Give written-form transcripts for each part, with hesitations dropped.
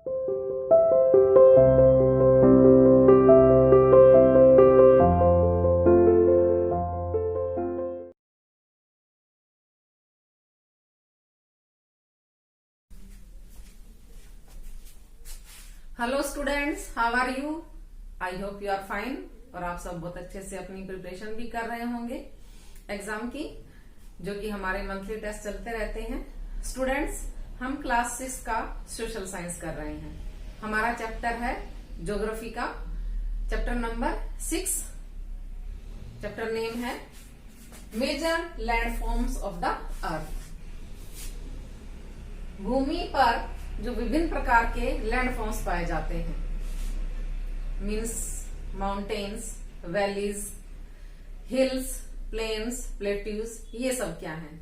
Hello students, how are you? I hope you are fine. और आप सब बहुत अच्छे से अपनी प्रिपरेशन भी कर रहे होंगे एग्जाम की, जो कि हमारे मंथली टेस्ट चलते रहते हैं। स्टूडेंट्स, हम क्लास 6 का सोशल साइंस कर रहे हैं। हमारा चैप्टर है ज्योग्राफी का, चैप्टर नंबर 6। चैप्टर नेम है major landforms of the earth. भूमि पर जो विभिन्न प्रकार के लैंडफॉर्म्स पाए जाते हैं, means mountains, valleys, hills, plains, plateaus, ये सब क्या है।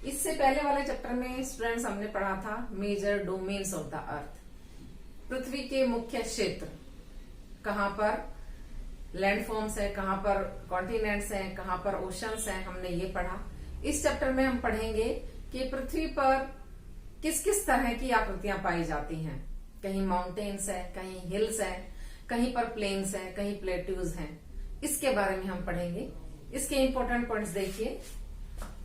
इससे पहले वाले चैप्टर में स्टूडेंट्स हमने पढ़ा था major domains of the earth, पृथ्वी के मुख्य क्षेत्र, कहां पर लैंडफॉर्म्स है, कहां पर कॉन्टिनेंट्स हैं, कहां पर ओशंस हैं, हमने ये पढ़ा। इस चैप्टर में हम पढ़ेंगे कि पृथ्वी पर किस किस तरह की आकृतियां पाई जाती हैं। कहीं माउंटेन्स है, कहीं हिल्स है, कहीं पर प्लेन्स है, कहीं प्लेट्यूज हैं। इसके बारे में हम पढ़ेंगे। इसके इंपॉर्टेंट पॉइंट्स देखिए।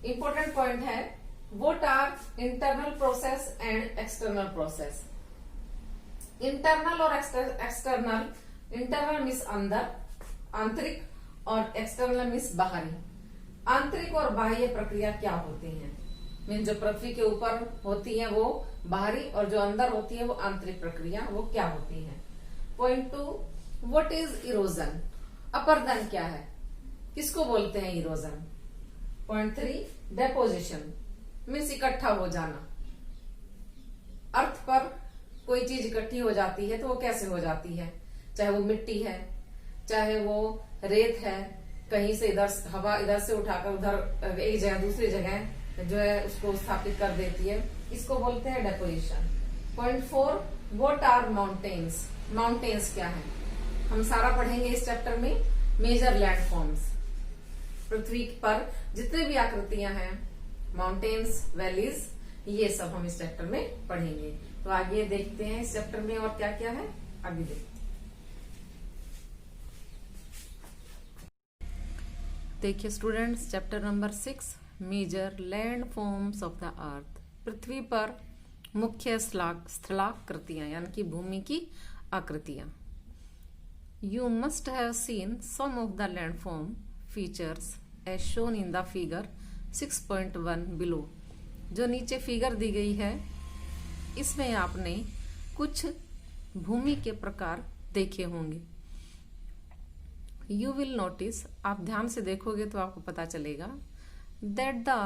इंपॉर्टेंट पॉइंट है what are internal process and external process. Internal और एक्सटर्नल, इंटरनल मीन्स अंदर, आंतरिक, और एक्सटर्नल मीन्स बाहरी। आंतरिक और बाह्य प्रक्रिया क्या होती है, मीन जो पृथ्वी के ऊपर होती है वो बाहरी, और जो अंदर होती है वो आंतरिक प्रक्रिया, वो क्या होती है। Point 2, what is erosion. अपरदन क्या है, किसको बोलते हैं इरोजन। पॉइंट 3, डेपोजिशन मीन्स इकट्ठा हो जाना। अर्थ पर कोई चीज इकट्ठी हो जाती है तो वो कैसे हो जाती है, चाहे वो मिट्टी है, चाहे वो रेत है, कहीं से इधर हवा इधर से उठाकर उधर एक जगह दूसरी जगह जो है उसको स्थापित कर देती है, इसको बोलते हैं deposition. Point 4, what are mountains. Mountains क्या है, हम सारा पढ़ेंगे इस चैप्टर में। मेजर लैंडफॉर्म्स, पृथ्वी पर जितने भी आकृतियां हैं, माउंटेन्स, वैलीज, ये सब हम इस चैप्टर में पढ़ेंगे। तो आगे देखते हैं इस चैप्टर में और क्या क्या है, आगे देखते हैं। देखिए students, chapter number 6 major landforms of the earth. पृथ्वी पर मुख्य स्थलाकृतियां यानी कि भूमि की आकृतियां। You must have seen some of the landform features as shown in the figure 6.1 below. जो नीचे फिगर दी गई है, इसमें आपने कुछ भूमि के प्रकार देखे होंगे। यू विल नोटिस, आप ध्यान से देखोगे तो आपको पता चलेगा that the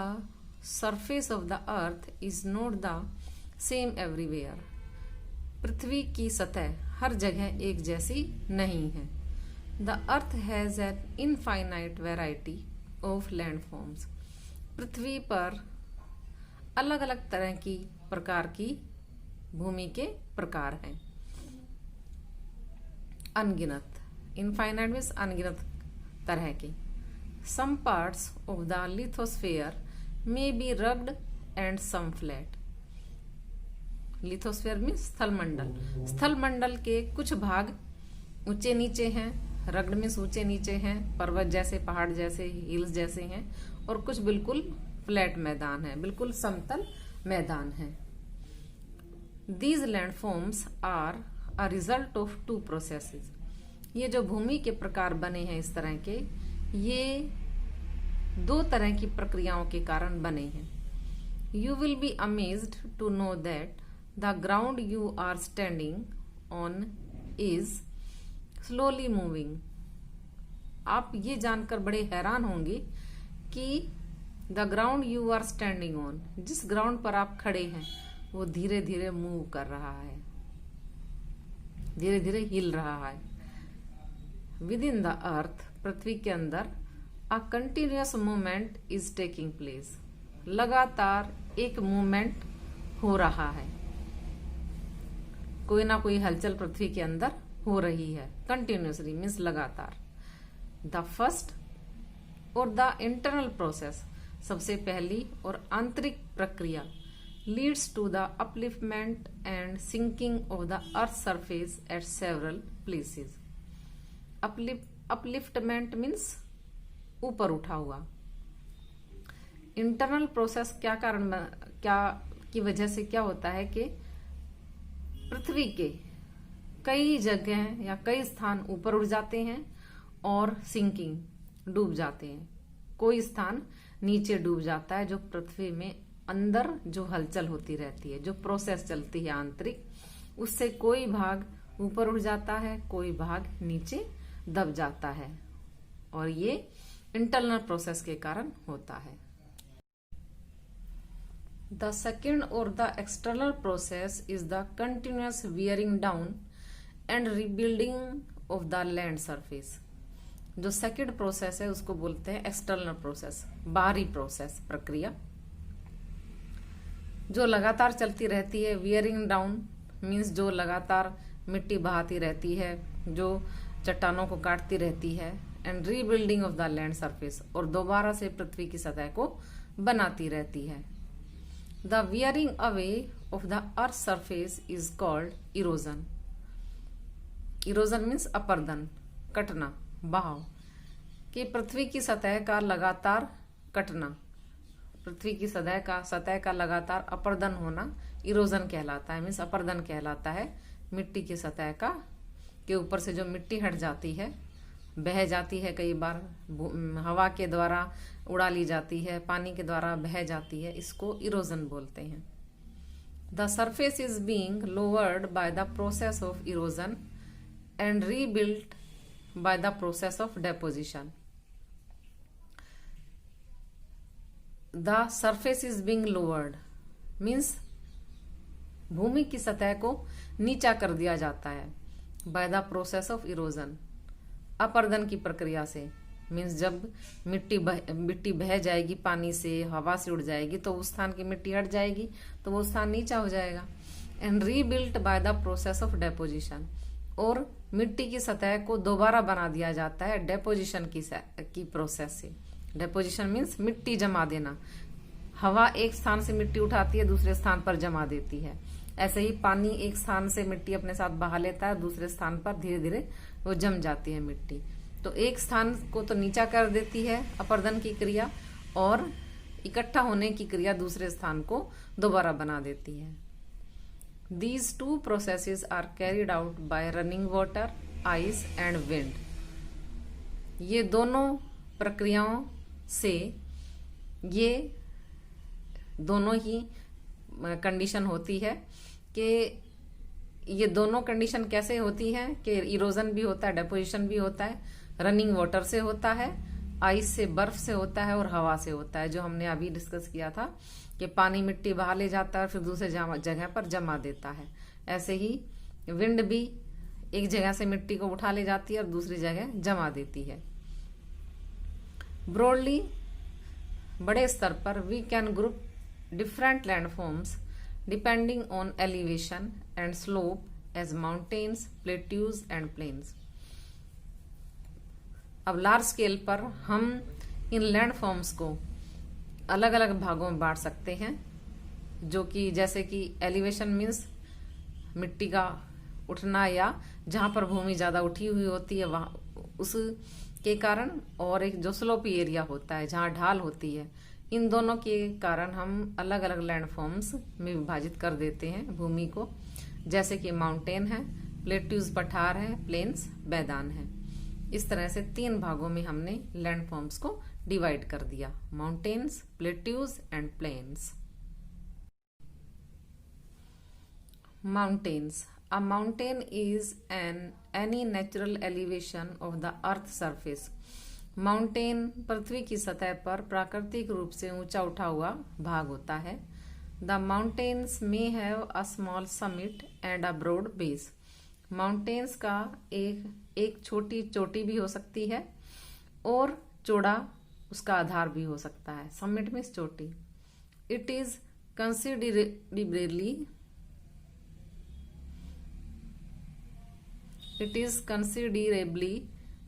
surface of the earth is not the same everywhere। पृथ्वी की सतह हर जगह एक जैसी नहीं है। The earth has an infinite variety of landforms। पृथ्वी पर अलग अलग तरह की प्रकार की भूमि के प्रकार हैं, अनगिनत। इनफाइनाइट मीन्स अनगिनत तरह की। Some parts of the lithosphere may be rugged and some flat। Lithosphere means स्थल मंडल। स्थल मंडल के कुछ भाग ऊंचे नीचे हैं, रग्ड मीन्स ऊंचे नीचे हैं, पर्वत जैसे, पहाड़ जैसे, हिल्स जैसे हैं, और कुछ बिल्कुल फ्लैट मैदान है, बिल्कुल समतल मैदान है। These landforms are a result of 2 processes। ये जो भूमि के प्रकार बने हैं इस तरह के, ये 2 तरह की प्रक्रियाओं के कारण बने हैं। You will be amazed to know that the ground you are standing on is slowly moving. आप ये जानकर बड़े हैरान होंगे कि the ground you are standing on, जिस ग्राउंड पर आप खड़े हैं, वो धीरे धीरे मूव कर रहा है, धीरे धीरे हिल रहा है। विद इन द अर्थ, पृथ्वी के अंदर, a continuous movement is taking place. लगातार एक मूवमेंट हो रहा है, कोई ना कोई हलचल पृथ्वी के अंदर हो रही है। कंटिन्यूअसली मीन्स लगातार। द फर्स्ट और द इंटरनल प्रोसेस, सबसे पहली और आंतरिक प्रक्रिया, leads to the upliftment and sinking of the earth's surface at several places. Upliftment means ऊपर उठा हुआ. इंटरनल प्रोसेस क्या की वजह से क्या होता है कि पृथ्वी के कई जगह या कई स्थान ऊपर उठ जाते हैं और सिंकिंग डूब जाते हैं. कोई स्थान नीचे डूब जाता है, जो पृथ्वी में अंदर जो हलचल होती रहती है, जो प्रोसेस चलती है आंतरिक, उससे कोई भाग ऊपर उठ जाता है, कोई भाग नीचे दब जाता है, और ये इंटरनल प्रोसेस के कारण होता है. द सेकेंड और the external process is the continuous wearing down and rebuilding of the land surface. जो सेकेंड प्रोसेस है उसको बोलते हैं एक्सटर्नल प्रोसेस, बाहरी प्रोसेस, प्रक्रिया जो लगातार चलती रहती है. वियरिंग डाउन मीन्स जो लगातार मिट्टी बहाती रहती है, जो चट्टानों को काटती रहती है. And rebuilding of the land surface, और दोबारा से पृथ्वी की सतह को बनाती रहती है. The wearing away of the earth surface is called erosion. Erosion means अपरदन, कटना, बहाव. कि पृथ्वी की सतह का लगातार कटना, पृथ्वी की सतह का लगातार अपरदन होना इरोजन कहलाता है. मीन्स अपरदन कहलाता है. मिट्टी की सतह का के ऊपर से जो मिट्टी हट जाती है, बह जाती है, कई बार हवा के द्वारा उड़ा ली जाती है, पानी के द्वारा बह जाती है, इसको इरोजन बोलते हैं. The surface is being lowered by the process of erosion and rebuilt by the process of deposition. The surface is being lowered means भूमि की सतह को नीचा कर दिया जाता है. By the process of erosion, अपरदन की प्रक्रिया से. मीन्स जब मिट्टी बह जाएगी, पानी से, हवा से उड़ जाएगी, तो उस स्थान की मिट्टी हट जाएगी, तो वो स्थान नीचा हो जाएगा. And rebuilt by the process of deposition, और मिट्टी की सतह को दोबारा बना दिया जाता है डेपोजिशन की प्रोसेस से. डेपोजिशन मीन्स मिट्टी जमा देना. हवा एक स्थान से मिट्टी उठाती है, दूसरे स्थान पर जमा देती है. ऐसे ही पानी एक स्थान से मिट्टी अपने साथ बहा लेता है, दूसरे स्थान पर धीरे धीरे वो जम जाती है मिट्टी. तो एक स्थान को तो नीचा कर देती है अपरदन की क्रिया, और इकट्ठा होने की क्रिया दूसरे स्थान को दोबारा बना देती है. These two processes are carried out by running water, ice and wind. ये दोनों प्रक्रियाओं से ये दोनों ही कंडीशन होती है कि ये दोनों कंडीशन कैसे होती है कि इरोजन भी होता है, डेपोजिशन भी होता है. रनिंग वाटर से होता है, आइस से, बर्फ से होता है, और हवा से होता है, जो हमने अभी डिस्कस किया था कि पानी मिट्टी बहा ले जाता है फिर दूसरे जगह पर जमा देता है. ऐसे ही विंड भी एक जगह से मिट्टी को उठा ले जाती है और दूसरी जगह जमा देती है. ब्रॉडली, बड़े स्तर पर, we can group different landforms depending on elevation and slope as mountains, plateaus and plains. अब लार्ज स्केल पर हम इन लैंडफॉर्म्स को अलग अलग भागों में बांट सकते हैं, जो कि जैसे कि एलिवेशन मीन्स मिट्टी का उठना, या जहां पर भूमि ज्यादा उठी हुई होती है वहां उसके कारण, और एक जो स्लोपी एरिया होता है जहां ढाल होती है. इन दोनों के कारण हम अलग अलग लैंडफॉर्म्स में विभाजित कर देते हैं भूमि को. जैसे कि माउंटेन है, प्लेट्यूज पठार है, प्लेन्स मैदान है. इस तरह से 3 भागों में हमने लैंडफॉर्म्स को डिवाइड कर दिया: mountains, plateaus and plains. Mountains. A mountain is any natural elevation of the earth surface. Mountain पृथ्वी की सतह पर प्राकृतिक रूप से ऊंचा उठा हुआ भाग होता है. The mountains may have a small summit and a broad base. Mountains का एक छोटी चोटी भी हो सकती है और चौड़ा उसका आधार भी हो सकता है. समिट मीन्स चोटी. It is considerably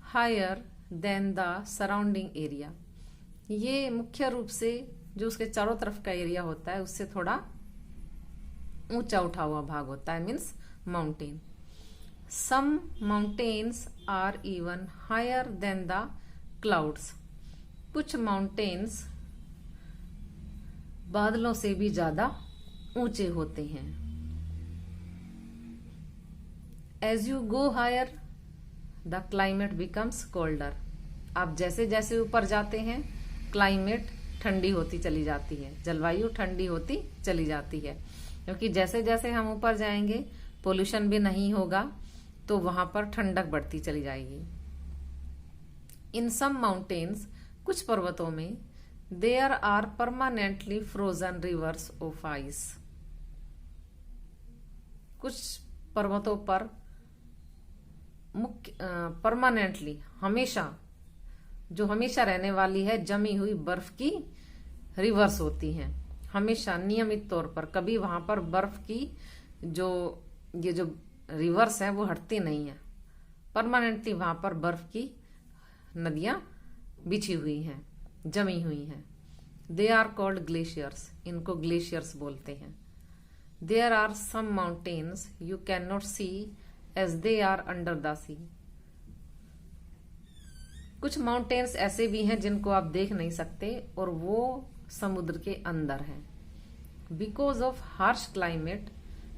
higher than the surrounding area. ये मुख्य रूप से जो उसके चारों तरफ का एरिया होता है उससे थोड़ा ऊंचा उठा हुआ भाग होता है, means mountain. Some mountains are even higher than the clouds. कुछ माउंटेन्स बादलों से भी ज्यादा ऊंचे होते हैं। As you go higher the climate becomes colder. आप जैसे जैसे ऊपर जाते हैं क्लाइमेट ठंडी होती चली जाती है, जलवायु ठंडी होती चली जाती है, क्योंकि जैसे जैसे हम ऊपर जाएंगे पोल्यूशन भी नहीं होगा, तो वहां पर ठंडक बढ़ती चली जाएगी। इन सम माउंटेन्स, कुछ पर्वतों में, there are permanently frozen rivers of ice. कुछ पर्वतों पर मुख्य परमानेंटली, हमेशा, जो हमेशा रहने वाली है, जमी हुई बर्फ की रिवर्स होती हैं। हमेशा नियमित तौर पर कभी वहां पर बर्फ की ये जो रिवर्स है वो हटती नहीं है। परमानेंटली वहां पर बर्फ की नदियां बिछी हुई हैं, जमी हुई हैं। They are called glaciers. इनको ग्लेशियर्स बोलते हैं। There are some mountains you can not see as they are under the sea. कुछ माउंटेन्स ऐसे भी हैं जिनको आप देख नहीं सकते और वो समुद्र के अंदर हैं। Because of harsh climate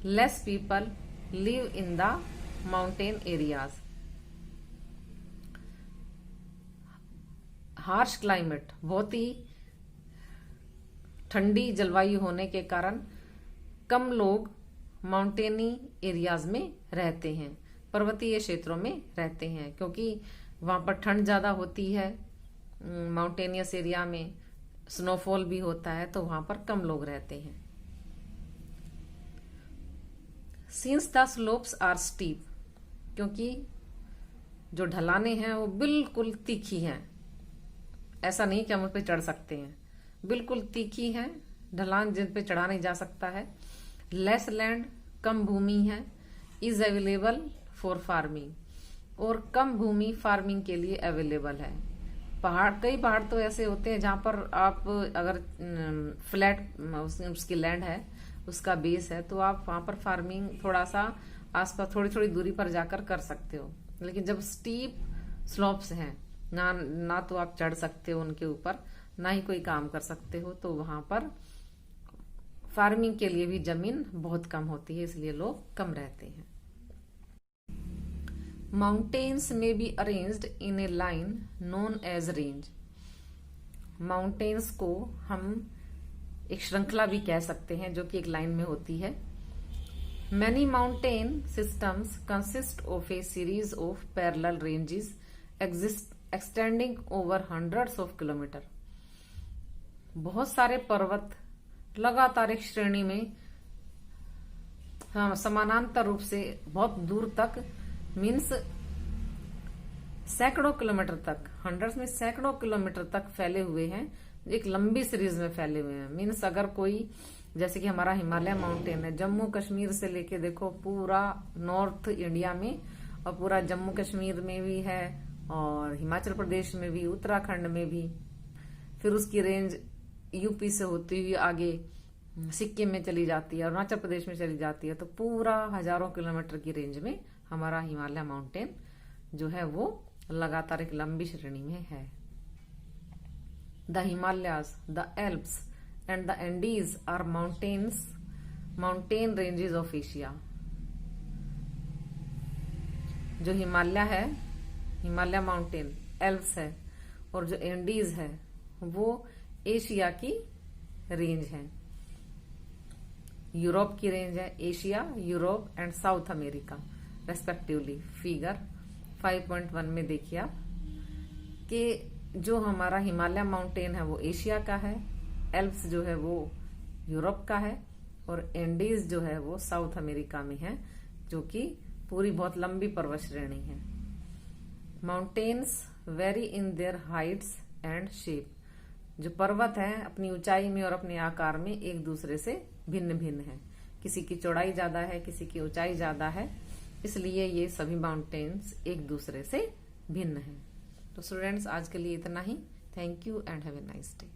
less people live in the mountain areas. Harsh climate, बहुत ही ठंडी जलवायु होने के कारण कम लोग माउंटेनी एरियाज में रहते हैं, पर्वतीय क्षेत्रों में रहते हैं, क्योंकि वहां पर ठंड ज्यादा होती है। माउंटेनियस एरिया में स्नोफॉल भी होता है, तो वहां पर कम लोग रहते हैं। Since the slopes are steep, क्योंकि जो ढलाने हैं वो बिल्कुल तीखी हैं। ऐसा नहीं कि हम उन पे चढ़ सकते हैं, बिल्कुल तीखी है ढलान, जिन पे चढ़ा नहीं जा सकता है। लेस लैंड, कम भूमि है। इज अवेलेबल फॉर फार्मिंग, और कम भूमि फार्मिंग के लिए अवेलेबल है। कई पहाड़ तो ऐसे होते हैं जहां पर आप अगर फ्लैट उसकी लैंड है, उसका बेस है, तो आप वहां पर फार्मिंग थोड़ा सा आसपास थोड़ी थोड़ी दूरी पर जाकर कर सकते हो। लेकिन जब स्टीप स्लोप्स हैं, ना तो आप चढ़ सकते हो उनके ऊपर, ना ही कोई काम कर सकते हो, तो वहां पर फार्मिंग के लिए भी जमीन बहुत कम होती है, इसलिए लोग कम रहते हैं। माउंटेन्स में be arranged in a line known as range. Mountains को हम एक श्रृंखला भी कह सकते हैं, जो कि एक लाइन में होती है। Many mountain systems consist of a series of parallel ranges extending over hundreds of kilometre. बहुत सारे पर्वत लगातार एक श्रेणी में समानांतर रूप से बहुत दूर तक, मीन्स सैकड़ों किलोमीटर तक, हंड्रेड्स में सैकड़ों किलोमीटर तक फैले हुए हैं, एक लंबी सीरीज में फैले हुए हैं। मीन्स अगर कोई, जैसे कि हमारा हिमालय माउंटेन है, जम्मू कश्मीर से लेके देखो पूरा नॉर्थ इंडिया में, और पूरा जम्मू कश्मीर में भी है, और हिमाचल प्रदेश में भी, उत्तराखंड में भी, फिर उसकी रेंज यूपी से होती हुई आगे सिक्किम में चली जाती है, अरुणाचल प्रदेश में चली जाती है। तो पूरा हजारों किलोमीटर की रेंज में हमारा हिमालय माउंटेन जो है वो लगातार एक लंबी श्रेणी में है। The Himalayas, the Alps and the Andes are mountain ranges of Asia. जो हिमालय है, हिमालय माउंटेन, एल्प्स है, और जो एंडीज है वो एशिया की रेंज है। यूरोप की रेंज है, Asia, Europe and south America respectively. Figure 5.1 में देखिए आप कि जो हमारा हिमालय माउंटेन है वो एशिया का है, एल्प्स जो है वो यूरोप का है, और एंडीज जो है वो साउथ अमेरिका में है, जो कि पूरी बहुत लंबी पर्वत श्रेणी है। Mountains very in their Heights and shape. जो पर्वत है अपनी ऊंचाई में और अपने आकार में एक दूसरे से भिन्न भिन्न है। किसी की चौड़ाई ज्यादा है, किसी की ऊंचाई ज्यादा है, इसलिए ये सभी माउंटेन्स एक दूसरे से भिन्न हैं। तो स्टूडेंट्स, आज के लिए इतना ही। Thank you and have a nice day.